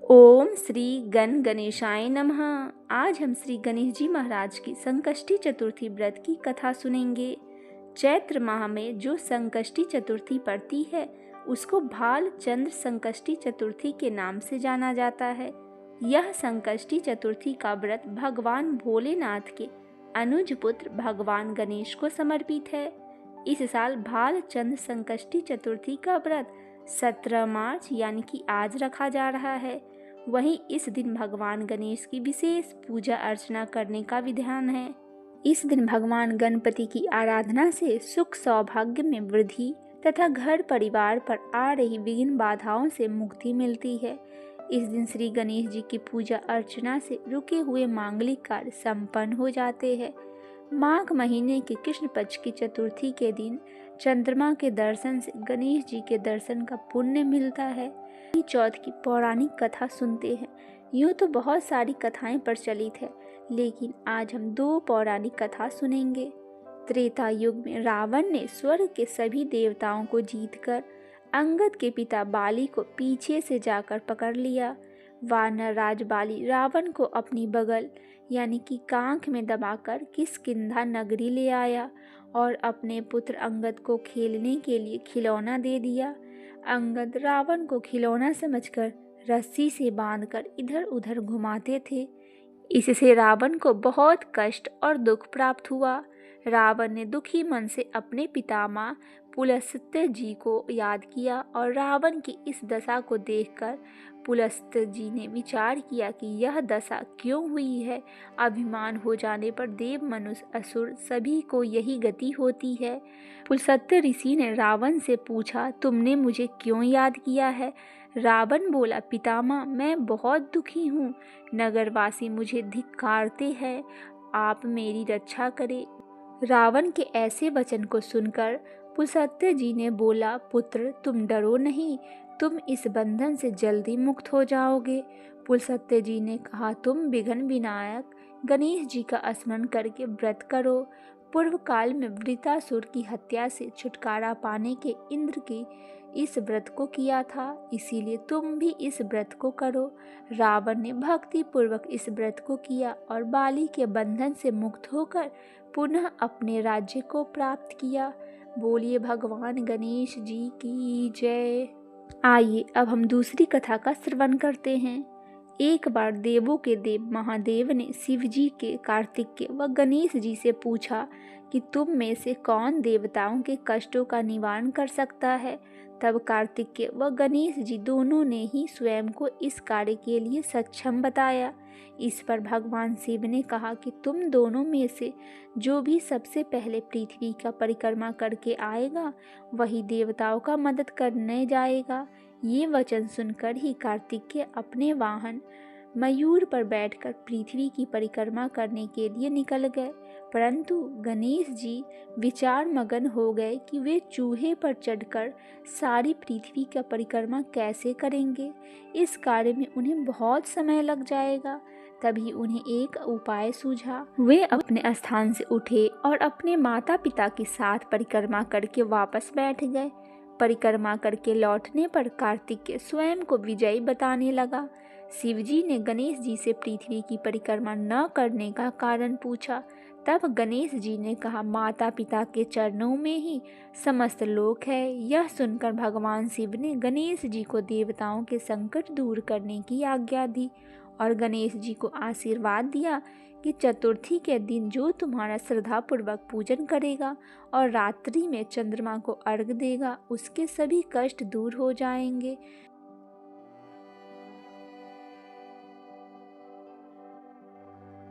ओम श्री गण गणेशाय नमः। आज हम श्री गणेश जी महाराज की संकष्टी चतुर्थी व्रत की कथा सुनेंगे। चैत्र माह में जो संकष्टी चतुर्थी पड़ती है उसको भाल चंद्र संकष्टी चतुर्थी के नाम से जाना जाता है। यह संकष्टी चतुर्थी का व्रत भगवान भोलेनाथ के अनुज पुत्र भगवान गणेश को समर्पित है। इस साल भाल चंद्र संकष्टी चतुर्थी का व्रत 17 मार्च यानी कि आज रखा जा रहा है। वहीं इस दिन भगवान गणेश की विशेष पूजा अर्चना करने का विधान है। इस दिन भगवान गणपति की आराधना से सुख सौभाग्य में वृद्धि तथा घर परिवार पर आ रही विघ्न बाधाओं से मुक्ति मिलती है। इस दिन श्री गणेश जी की पूजा अर्चना से रुके हुए मांगलिक कार्य संपन्न हो जाते हैं। माघ महीने के कृष्ण पक्ष की चतुर्थी के दिन चंद्रमा के दर्शन से गणेश जी के दर्शन का पुण्य मिलता है। चौथ की पौराणिक कथा सुनते हैं। यूँ तो बहुत सारी कथाएं प्रचलित है, लेकिन आज हम 2 पौराणिक कथा सुनेंगे। त्रेता युग में रावण ने स्वर्ग के सभी देवताओं को जीतकर अंगद के पिता बाली को पीछे से जाकर पकड़ लिया। वानर राज बाली रावण को अपनी बगल यानी कि कांख में दबाकर किष्किंधा नगरी ले आया और अपने पुत्र अंगद को खेलने के लिए खिलौना दे दिया। अंगद रावण को खिलौना समझकर रस्सी से बांधकर इधर उधर घुमाते थे। इससे रावण को बहुत कष्ट और दुख प्राप्त हुआ। रावण ने दुखी मन से अपने पितामह पुलस्त्य जी को याद किया और रावण की इस दशा को देखकर पुलस्त्य जी ने विचार किया कि यह दशा क्यों हुई है। अभिमान हो जाने पर देव मनुष्य असुर सभी को यही गति होती है। पुलस्त्य ऋषि ने रावण से पूछा, तुमने मुझे क्यों याद किया है? रावण बोला, पितामह मैं बहुत दुखी हूँ, नगरवासी मुझे धिक्कारते हैं, आप मेरी रक्षा करें। रावण के ऐसे वचन को सुनकर पुलस्त्य जी ने बोला, पुत्र तुम डरो नहीं, तुम इस बंधन से जल्दी मुक्त हो जाओगे। पुलस्त्य जी ने कहा, तुम विघ्न विनायक गणेश जी का स्मरण करके व्रत करो। पूर्व काल में वृत्रासुर की हत्या से छुटकारा पाने के इंद्र की इस व्रत को किया था, इसीलिए तुम भी इस व्रत को करो। रावण ने भक्ति पूर्वक इस व्रत को किया और बाली के बंधन से मुक्त होकर पुनः अपने राज्य को प्राप्त किया। बोलिए भगवान गणेश जी की जय। आइए अब हम दूसरी कथा का श्रवण करते हैं। एक बार देवों के देव महादेव ने शिव जी के, कार्तिकेय व गणेश जी से पूछा कि तुम में से कौन देवताओं के कष्टों का निवारण कर सकता है। तब कार्तिकेय व गणेश जी दोनों ने ही स्वयं को इस कार्य के लिए सक्षम बताया। इस पर भगवान शिव ने कहा कि तुम दोनों में से जो भी सबसे पहले पृथ्वी का परिक्रमा करके आएगा वही देवताओं का मदद करने जाएगा। ये वचन सुनकर ही कार्तिकेय अपने वाहन मयूर पर बैठकर पृथ्वी की परिक्रमा करने के लिए निकल गए, परंतु गणेश जी विचार मगन हो गए कि वे चूहे पर चढ़कर सारी पृथ्वी का परिक्रमा कैसे करेंगे। इस कार्य में उन्हें बहुत समय लग जाएगा। तभी उन्हें एक उपाय सूझा। वे अपने स्थान से उठे और अपने माता पिता के साथ परिक्रमा करके वापस बैठ गए। परिक्रमा करके लौटने पर कार्तिकेय स्वयं को विजयी बताने लगा। शिवजी ने गणेश जी से पृथ्वी की परिक्रमा न करने का कारण पूछा। तब गणेश जी ने कहा, माता पिता के चरणों में ही समस्त लोक है। यह सुनकर भगवान शिव ने गणेश जी को देवताओं के संकट दूर करने की आज्ञा दी और गणेश जी को आशीर्वाद दिया कि चतुर्थी के दिन जो तुम्हारा श्रद्धापूर्वक पूजन करेगा और रात्रि में चंद्रमा को अर्घ देगा उसके सभी कष्ट दूर हो जाएंगे।